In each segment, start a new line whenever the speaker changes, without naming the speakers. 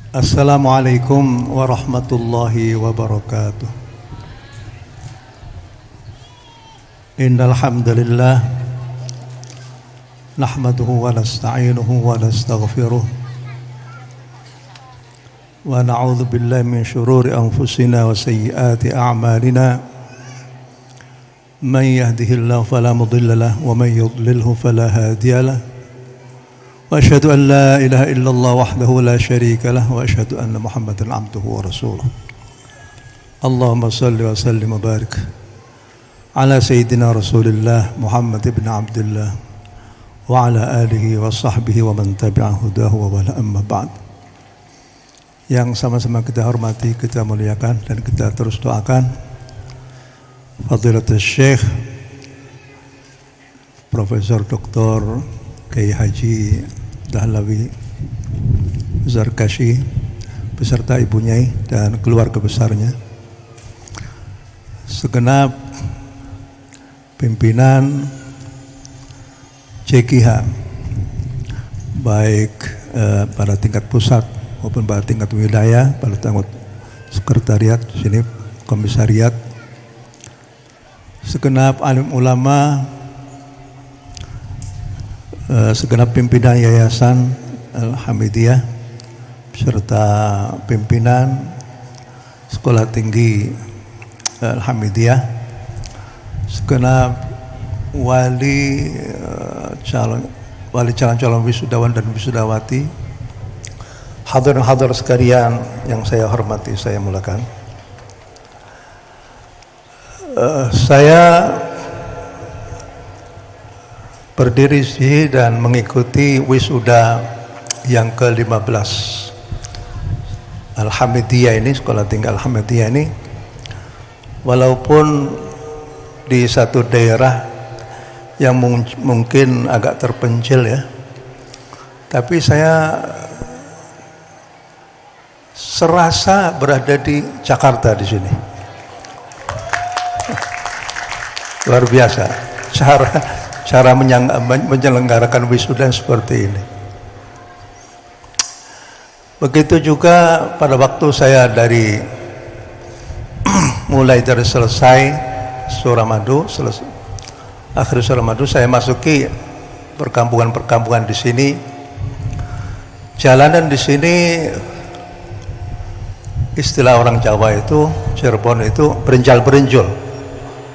Assalamualaikum warahmatullahi wabarakatuh. Innal hamdalillah nahmaduhu wa nasta'inuhu wa nastaghfiruh wa na'udzu billahi min shururi anfusina wa sayyiati a'malina. Man yahdihillahu fala mudilla lahu wa man yudlilhu fala hadiya lahu. وأشهد أن لا إله إلا الله وحده لا شريك له وأشهد أن محمدا عبده ورسوله. اللهم صل وسلم وبارك على سيدنا رسول الله محمد بن عبد الله وعلى آله وصحبه ومن تبع هداه ووالاه. أما بعد. Yang sama-sama kita hormati, kita muliakan dan kita terus doakan Fadilatul Syekh Profesor Dr. Kiai Haji Dahlawi Zarkashi beserta ibunya dan keluarga besarnya, segenap pimpinan CKH baik pada tingkat pusat maupun pada tingkat wilayah, pada tingkat sekretariat sini, komisariat, segenap alim ulama, segenap pimpinan Yayasan Al-Hamidiyah serta pimpinan Sekolah Tinggi Al-Hamidiyah, segenap wali calon wisudawan dan wisudawati, hadirin sekalian yang saya hormati, saya muliakan. Saya berdiri sini dan mengikuti wisuda yang ke-15 Al-Hamidiyah ini, Sekolah Tinggi Al-Hamidiyah ini, walaupun di satu daerah yang mungkin agak terpencil ya, tapi saya serasa berada di Jakarta di sini. Luar biasa cara menyelenggarakan wisuda seperti ini. Begitu juga pada waktu saya mulai dari selesai Suramadu, akhir Suramadu, saya masuki perkampungan-perkampungan di sini. Jalanan di sini, istilah orang Jawa itu, Cirebon itu berenjal-berenjol.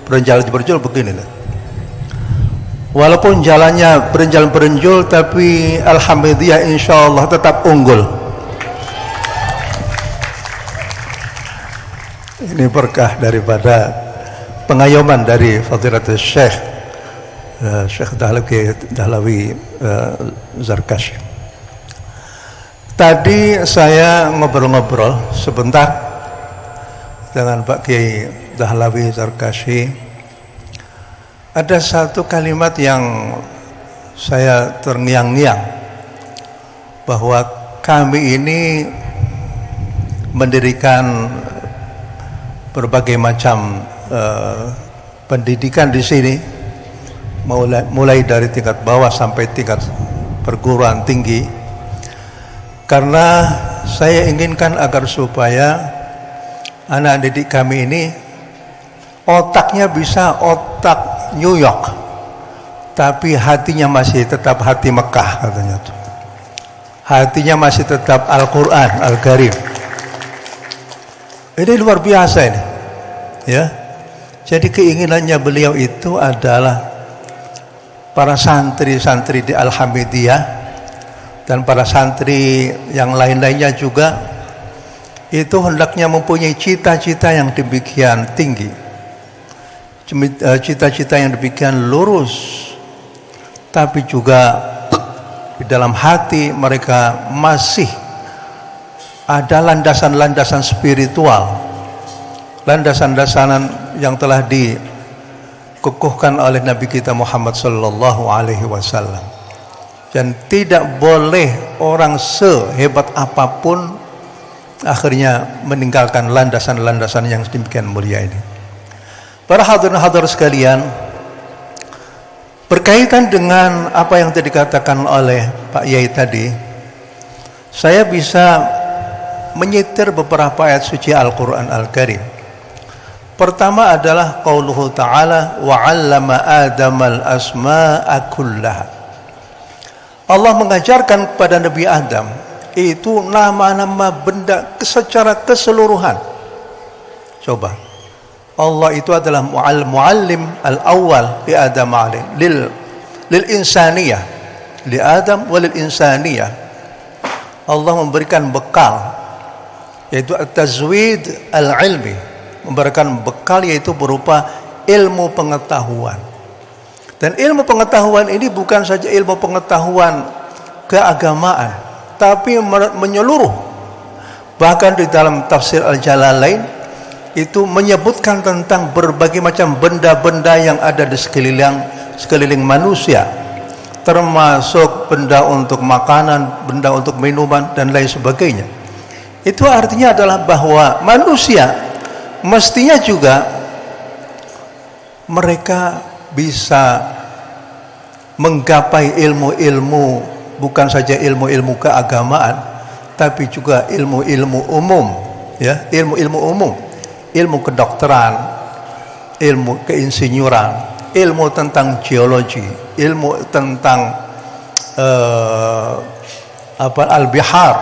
Berenjal-berenjol begini lah. Walaupun jalannya berenjal-berenjol, tapi Alhamdulillah insya Allah tetap unggul. Ini berkah daripada pengayoman dari Fadilatul Syekh Dahlawi Zarkashi. Tadi saya ngobrol-ngobrol sebentar dengan Pak Kiai Dahlawi Zarkashi. Ada satu kalimat yang saya terngiang-ngiang, bahwa kami ini mendirikan berbagai macam pendidikan di sini, mulai dari tingkat bawah sampai tingkat perguruan tinggi, karena saya inginkan agar supaya anak didik kami ini otaknya bisa otak New York, tapi hatinya masih tetap hati Mekah katanya tuh. Hatinya masih tetap Al-Quran, Al-Karim. Ini luar biasa ini, ya. Jadi keinginannya beliau itu adalah para santri-santri di Al-Hamidiyah dan para santri yang lain-lainnya juga itu hendaknya mempunyai cita-cita yang demikian tinggi, cita-cita yang demikian lurus, tapi juga di dalam hati mereka masih ada landasan-landasan spiritual, landasan-landasan yang telah dikukuhkan oleh Nabi kita Muhammad sallallahu alaihi wasallam. Dan tidak boleh orang sehebat apapun akhirnya meninggalkan landasan-landasan yang demikian mulia ini. Para hadirin sekalian, berkaitan dengan apa yang tadi dikatakan oleh Pak Yai tadi, saya bisa menyitir beberapa ayat suci Al-Quran Al-Karim. Pertama adalah qauluhu ta'ala wa 'allama Adamal asma'a kullaha. Allah mengajarkan kepada Nabi Adam itu nama-nama benda secara keseluruhan. Coba, Allah itu adalah muallim al-awwal li Adam lil insaniyah, li Adam wa lil insaniyah. Allah memberikan bekal, yaitu at-tazwid al-ilmi, memberikan bekal yaitu berupa ilmu pengetahuan. Dan ilmu pengetahuan ini bukan saja ilmu pengetahuan keagamaan, tapi menyeluruh. Bahkan di dalam tafsir Al-Jalalain itu menyebutkan tentang berbagai macam benda-benda yang ada di sekeliling manusia, termasuk benda untuk makanan, benda untuk minuman, dan lain sebagainya. Itu artinya adalah bahwa manusia mestinya juga mereka bisa menggapai ilmu-ilmu, bukan saja ilmu-ilmu keagamaan, tapi juga ilmu-ilmu umum, ya, ilmu-ilmu umum, ilmu kedokteran, ilmu keinsinyuran, ilmu tentang geologi, ilmu tentang al-bihar,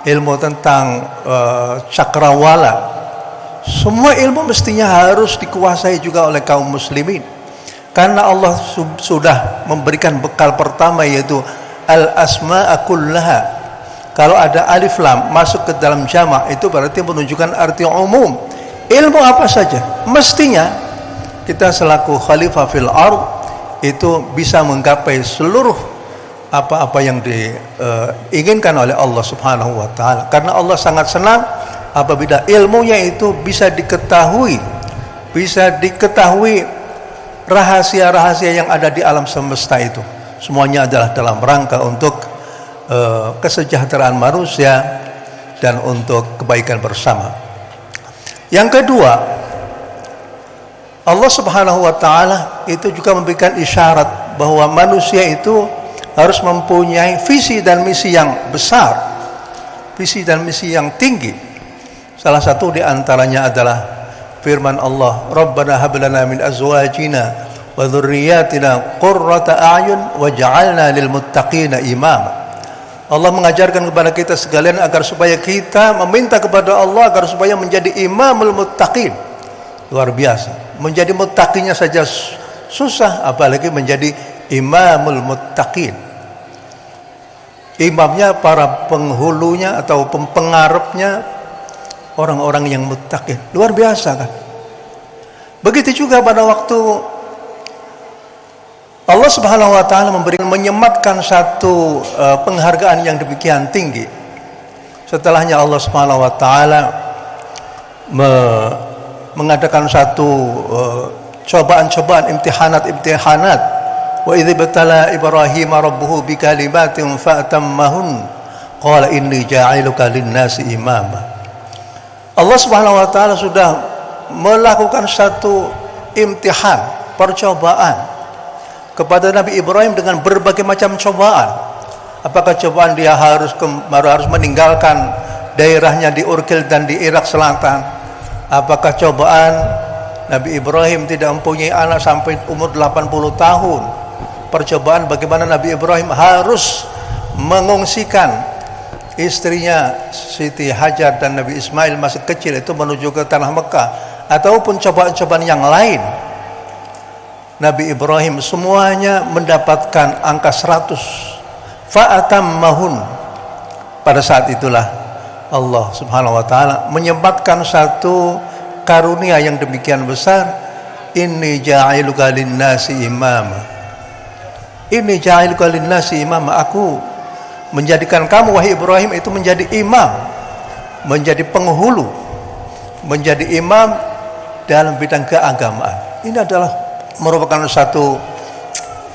ilmu tentang cakrawala. Semua ilmu mestinya harus dikuasai juga oleh kaum muslimin, karena Allah sudah memberikan bekal pertama, yaitu al-asma'a kullaha. Kalau ada alif lam masuk ke dalam jamak, itu berarti menunjukkan arti umum. Ilmu apa saja mestinya kita selaku khalifah fil ard itu bisa menggapai seluruh apa-apa yang diinginkan oleh Allah Subhanahu wa taala, karena Allah sangat senang apabila ilmunya itu bisa diketahui rahasia-rahasia yang ada di alam semesta itu. Semuanya adalah dalam rangka untuk kesejahteraan manusia dan untuk kebaikan bersama. Yang kedua, Allah Subhanahu wa taala itu juga memberikan isyarat bahwa manusia itu harus mempunyai visi dan misi yang besar, visi dan misi yang tinggi. Salah satu di antaranya adalah firman Allah, Rabbana hab lana min azwajina wa dzurriyyatina qurrata a'yun waj'alna lil muttaqina imama. Allah mengajarkan kepada kita sekalian agar supaya kita meminta kepada Allah agar supaya menjadi imamul muttaqin. Luar biasa. Menjadi muttaqinya saja susah, apalagi menjadi imamul muttaqin. Imamnya, para penghulunya atau pengarepnya orang-orang yang muttaqin. Luar biasa kan? Begitu juga pada waktu Allah Subhanahu wa taala menyematkan satu penghargaan yang demikian tinggi. Setelahnya Allah Subhanahu wa taala mengadakan satu cobaan-cobaan, imtihanat. Wa idz batala Ibrahim rabbuhu bikalimatin fa'tammahun qala inni ja'iluka lin-nasi imama. Allah Subhanahu wa taala sudah melakukan satu imtihan, percobaan kepada Nabi Ibrahim dengan berbagai macam cobaan. Apakah cobaan dia harus meninggalkan daerahnya di Urkil dan di Irak Selatan? Apakah cobaan Nabi Ibrahim tidak mempunyai anak sampai umur 80 tahun? Percobaan bagaimana Nabi Ibrahim harus mengungsikan istrinya Siti Hajar dan Nabi Ismail masih kecil itu menuju ke tanah Mekah, ataupun cobaan-cobaan yang lain. Nabi Ibrahim semuanya mendapatkan angka 100. Fa'atammahun. Pada saat itulah Allah Subhanahu wa taala menyempatkan satu karunia yang demikian besar. Inni ja'iluka lin-nasi imama. Inni ja'iluka lin-nasi imama. Aku menjadikan kamu wahai Ibrahim itu menjadi imam, menjadi penghulu, menjadi imam dalam bidang keagamaan. Ini adalah merupakan satu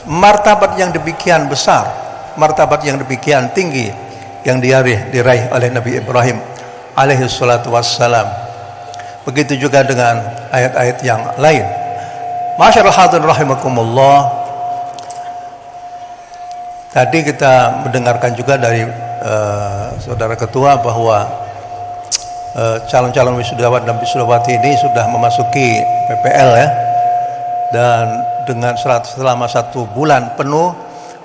martabat yang demikian besar, martabat yang demikian tinggi yang diraih oleh Nabi Ibrahim alaihi salatu wassalam. Begitu juga dengan ayat-ayat yang lain. Masyaallah hadirin rahimakumullah. Tadi kita mendengarkan juga dari saudara ketua bahwa calon-calon wisudawan dan wisudawati ini sudah memasuki PPL ya, dan dengan selama 1 bulan penuh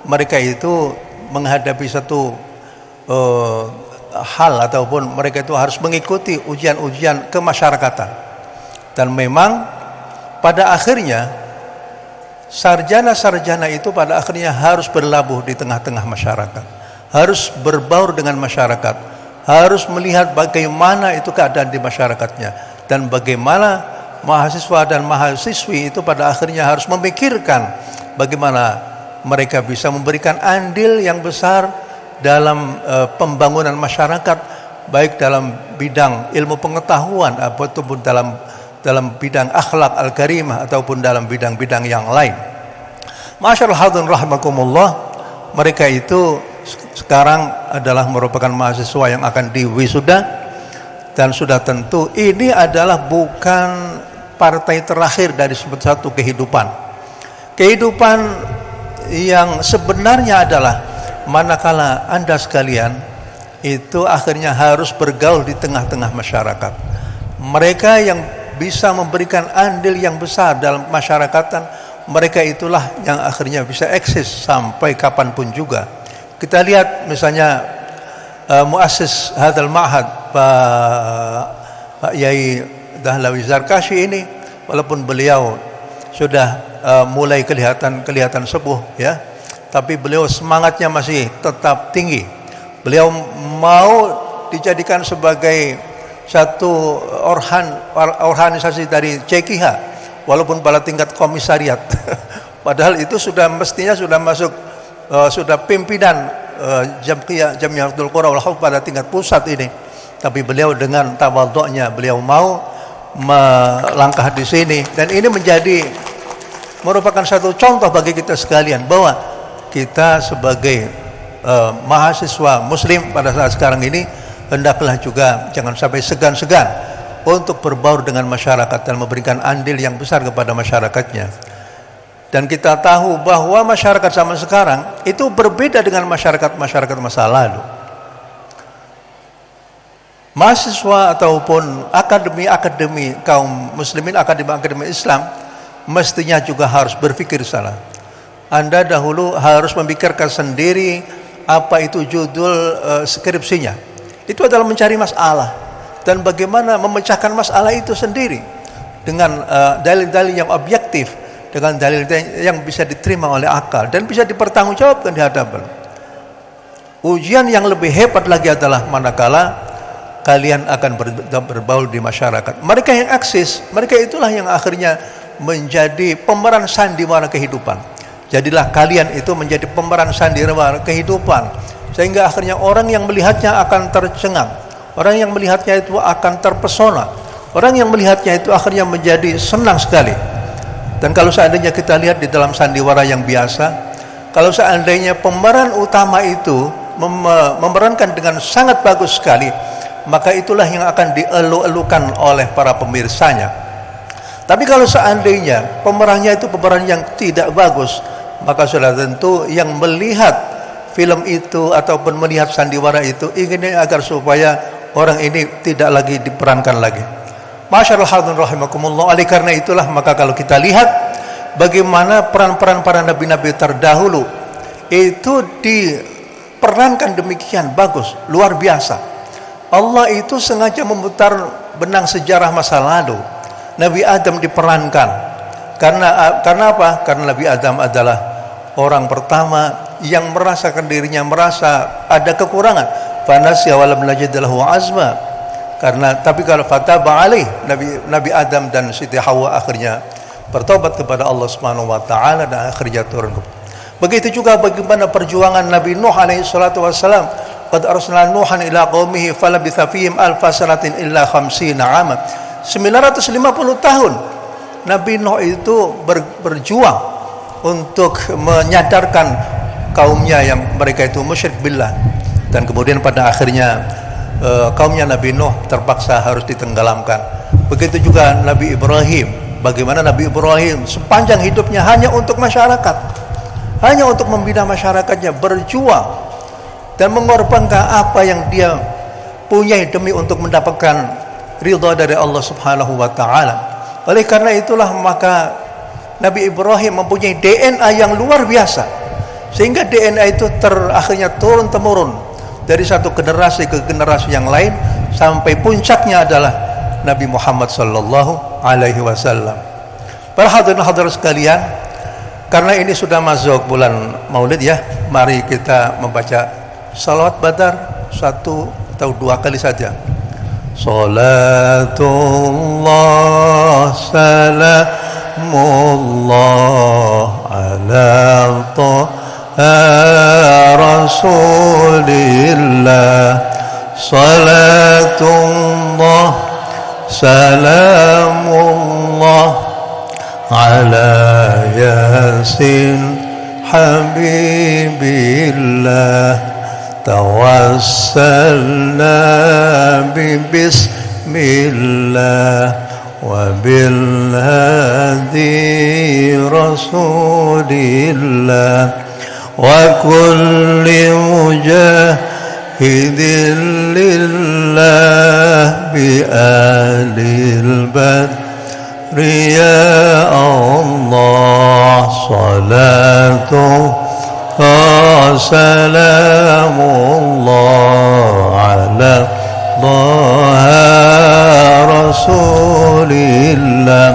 mereka itu menghadapi satu hal ataupun mereka itu harus mengikuti ujian-ujian kemasyarakatan, dan memang pada akhirnya sarjana-sarjana itu pada akhirnya harus berlabuh di tengah-tengah masyarakat, harus berbaur dengan masyarakat, harus melihat bagaimana itu keadaan di masyarakatnya, dan bagaimana mahasiswa dan mahasiswi itu pada akhirnya harus memikirkan bagaimana mereka bisa memberikan andil yang besar dalam pembangunan masyarakat, baik dalam bidang ilmu pengetahuan ataupun dalam bidang akhlak al-karimah ataupun dalam bidang-bidang yang lain. Masyaallah hadirin rahimakumullah, mereka itu sekarang adalah merupakan mahasiswa yang akan diwisuda, dan sudah tentu ini adalah bukan partai terakhir dari satu kehidupan yang sebenarnya adalah manakala Anda sekalian itu akhirnya harus bergaul di tengah-tengah masyarakat. Mereka yang bisa memberikan andil yang besar dalam masyarakatan, mereka itulah yang akhirnya bisa eksis sampai kapanpun juga. Kita lihat misalnya muassis hadal ma'had Pak Yai Dahlawi Zarkashi ini, walaupun beliau sudah mulai kelihatan sepuh ya, tapi beliau semangatnya masih tetap tinggi. Beliau mau dijadikan sebagai satu organisasi dari CKH, walaupun pada tingkat komisariat. Padahal itu mestinya sudah masuk sudah pimpinan Jamiatul Qura wal Hufdz pada tingkat pusat ini. Tapi beliau dengan tawadhu'nya beliau mau melangkah di sini, dan ini merupakan satu contoh bagi kita sekalian bahwa kita sebagai mahasiswa muslim pada saat sekarang ini hendaklah juga jangan sampai segan-segan untuk berbaur dengan masyarakat dan memberikan andil yang besar kepada masyarakatnya. Dan kita tahu bahwa masyarakat zaman sekarang itu berbeda dengan masyarakat masa lalu. Mahasiswa ataupun akademi kaum muslimin, akademi Islam mestinya juga harus berpikir salah. Anda dahulu harus memikirkan sendiri apa itu judul skripsinya. Itu adalah mencari masalah dan bagaimana memecahkan masalah itu sendiri dengan dalil-dalil yang objektif, dengan dalil yang bisa diterima oleh akal dan bisa dipertanggungjawabkan di hadapan. Ujian yang lebih hebat lagi adalah manakala kalian akan berbaur di masyarakat. Mereka yang eksis, mereka itulah yang akhirnya menjadi pemeran sandiwara kehidupan. Jadilah kalian itu menjadi pemeran sandiwara kehidupan, sehingga akhirnya orang yang melihatnya akan tercengang, orang yang melihatnya itu akan terpesona, orang yang melihatnya itu akhirnya menjadi senang sekali. Dan kalau seandainya kita lihat di dalam sandiwara yang biasa, kalau seandainya pemeran utama itu memerankan dengan sangat bagus sekali, maka itulah yang akan dielu-elukan oleh para pemirsanya. Tapi kalau seandainya pemerannya itu pemeran yang tidak bagus, maka sudah tentu yang melihat film itu ataupun melihat sandiwara itu inginnya agar supaya orang ini tidak lagi diperankan lagi. Masyaallah hadirin rahimakumullah. Oleh karena itulah maka kalau kita lihat bagaimana peran-peran para nabi-nabi terdahulu itu diperankan demikian bagus, luar biasa. Allah itu sengaja memutar benang sejarah masa lalu. Nabi Adam diperankan karena apa? Karena Nabi Adam adalah orang pertama yang merasakan dirinya merasa ada kekurangan, fanasya wa lam najid lahu azma. Tapi kalau fataba alaih, Nabi Adam dan Siti Hawa akhirnya bertobat kepada Allah Subhanahu wa taala dan akhirnya turun. Begitu juga bagaimana perjuangan Nabi Nuh alaihi salatu wassalam. Qad arsalna Nuhan ila qaumihi falabitha fihim alfa sanatin illa 50 'aman. 950 tahun Nabi Nuh itu berjuang untuk menyadarkan kaumnya yang mereka itu musyrik billah, dan kemudian pada akhirnya kaumnya Nabi Nuh terpaksa harus ditenggelamkan. Begitu juga Nabi Ibrahim, bagaimana Nabi Ibrahim sepanjang hidupnya hanya untuk masyarakat, hanya untuk membina masyarakatnya, berjuang dan mengorbankan apa yang dia punya demi untuk mendapatkan ridha dari Allah Subhanahu wa taala. Oleh karena itulah maka Nabi Ibrahim mempunyai DNA yang luar biasa, sehingga DNA itu akhirnya turun temurun dari satu generasi ke generasi yang lain sampai puncaknya adalah Nabi Muhammad sallallahu alaihi wasallam. Para hadirin hadirat sekalian, karena ini sudah masuk bulan Maulid ya, mari kita membaca salawat badar 1 atau 2 kali saja. Salatullah salamullah ala Rasulillah. Salatullah salamullah ala yasin habibillah. Tawassalna bismillah wa bil hadi rasulillah wa kulli mujahidin lillah bi alil badri ya Allah. Salatu salamullah ala Rasulillah.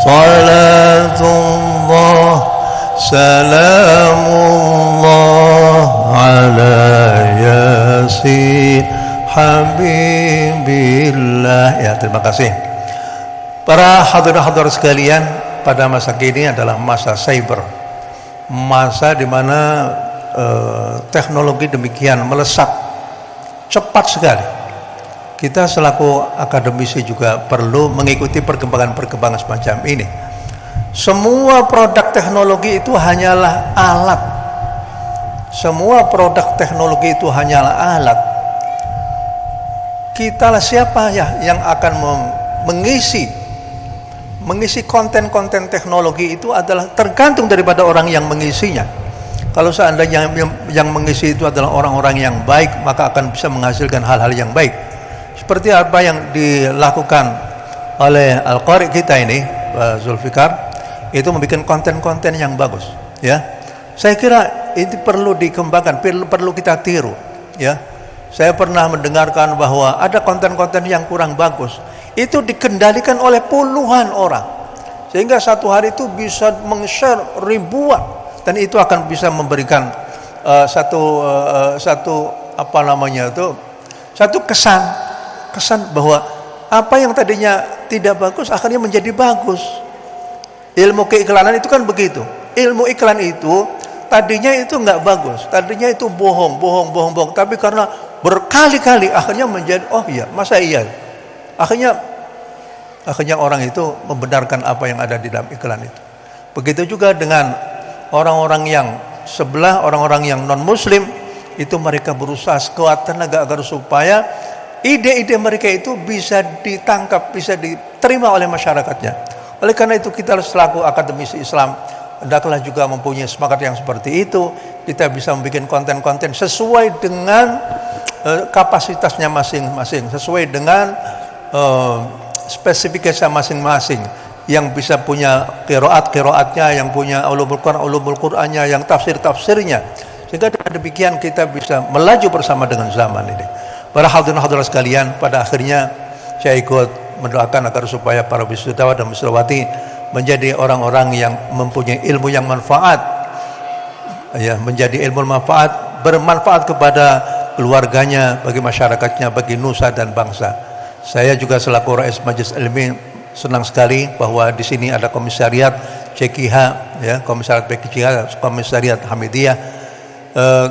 Salatullah salamullah ala yasin habibillah. Ya, terima kasih. Para hadirin-hadirat sekalian, pada masa kini adalah masa cyber, masa di mana teknologi demikian melesat cepat sekali. Kita selaku akademisi juga perlu mengikuti perkembangan-perkembangan semacam ini. Semua produk teknologi itu hanyalah alat. Semua produk teknologi itu hanyalah alat. Kitalah siapa ya yang akan mengisi konten-konten teknologi itu adalah tergantung daripada orang yang mengisinya. Kalau seandainya yang mengisi itu adalah orang-orang yang baik, maka akan bisa menghasilkan hal-hal yang baik. Seperti apa yang dilakukan oleh Al-Qari kita ini, Pak Zulfikar, itu membuat konten-konten yang bagus. Ya, saya kira itu perlu dikembangkan, perlu kita tiru. Ya, saya pernah mendengarkan bahwa ada konten-konten yang kurang bagus. Itu dikendalikan oleh puluhan orang, sehingga satu hari itu bisa meng-share ribuan, dan itu akan bisa memberikan satu kesan bahwa apa yang tadinya tidak bagus akhirnya menjadi bagus. Ilmu keiklanan itu kan begitu. Ilmu iklan itu tadinya itu nggak bagus, tadinya itu bohong, tapi karena berkali-kali akhirnya menjadi oh iya, masa iya. Akhirnya orang itu membenarkan apa yang ada di dalam iklan itu. Begitu juga dengan orang-orang yang sebelah, orang-orang yang non muslim, itu mereka berusaha sekuat tenaga agar supaya ide-ide mereka itu bisa ditangkap, bisa diterima oleh masyarakatnya. Oleh karena itu kita selaku akademisi Islam hendaklah juga mempunyai semangat yang seperti itu. Kita bisa membuat konten-konten sesuai dengan kapasitasnya masing-masing, sesuai dengan spesifikasi masing-masing, yang bisa punya qiraatnya, yang punya ulumul Qur'annya, yang tafsirnya, sehingga dengan demikian kita bisa melaju bersama dengan zaman ini. Para hadirin-hadirat sekalian, pada akhirnya saya ikut mendoakan agar supaya para wisudawan dan wisudawati menjadi orang-orang yang mempunyai ilmu yang manfaat, ya, menjadi ilmu manfaat, bermanfaat kepada keluarganya, bagi masyarakatnya, bagi nusa dan bangsa. Saya juga selaku Rais Majelis Ilmi senang sekali bahwa di sini ada komisariat CKH, ya, komisariat PKH, komisariat Hamidiyah.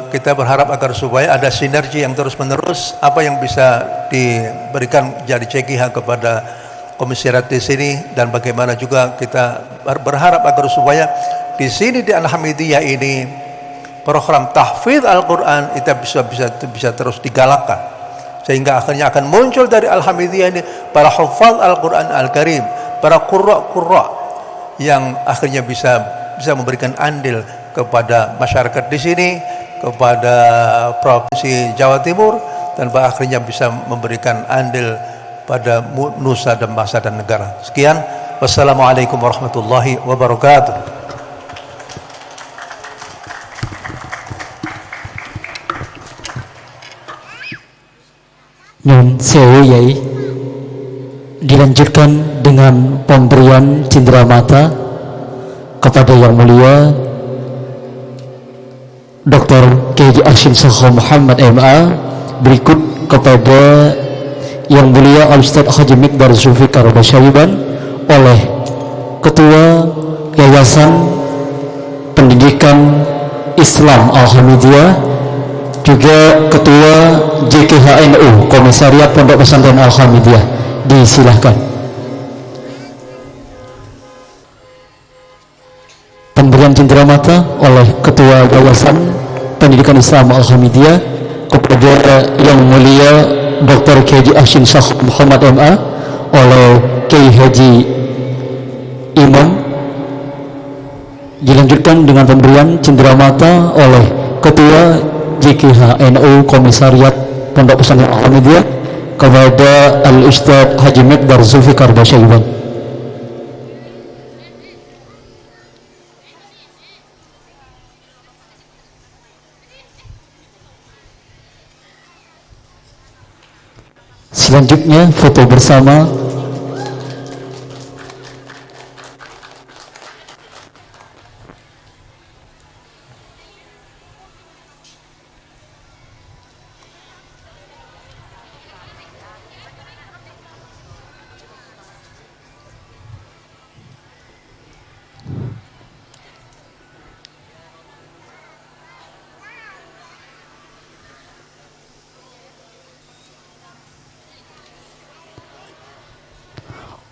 Kita berharap agar supaya ada sinergi yang terus-menerus, apa yang bisa diberikan jadi CKH kepada komisariat di sini, dan bagaimana juga kita berharap agar supaya di sini di Al-Hamidiyah ini program tahfidz Al-Quran itu bisa terus digalakkan, sehingga akhirnya akan muncul dari Al-Hamidiyah ini para hufadz Al-Quran Al-Karim, para qurra yang akhirnya bisa memberikan andil kepada masyarakat di sini, kepada provinsi Jawa Timur, dan akhirnya bisa memberikan andil pada nusa dan bangsa dan negara. Sekian, wassalamualaikum warahmatullahi wabarakatuh.
Nyun sewu yai, dilanjutkan dengan pemberian cenderamata kepada Yang Mulia Dr. Kiai Hashim Sakho Muhammad MA, berikut kepada Yang Mulia Al-Ustaz Haji Miqdar Zulfikar Basyaiban oleh Ketua Yayasan Pendidikan Islam Al-Hamidiyah, juga Ketua JKHNU Komisariat Pondok Pesantren Al-Hamidiyah. Disilahkan. Pemberian cenderamata oleh Ketua Yayasan Pendidikan Islam Al-Hamidiyah kepada Yang Mulia Dr. Kiai Hashim Sakho Muhammad MA oleh Kiai Haji Imam. Dilanjutkan dengan pemberian cenderamata oleh Ketua JKHNU Komisariat Pondok Pesantren Al-Hamidiyah kepada Al-Ustaz Haji Miqdar Zulfikar Basyaiban. Selanjutnya foto bersama.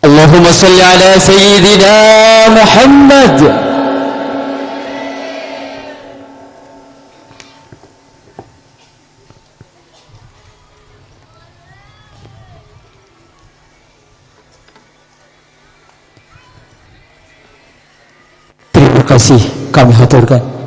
Allahumma salli ala Sayyidina Muhammad. Terima kasih kami haturkan.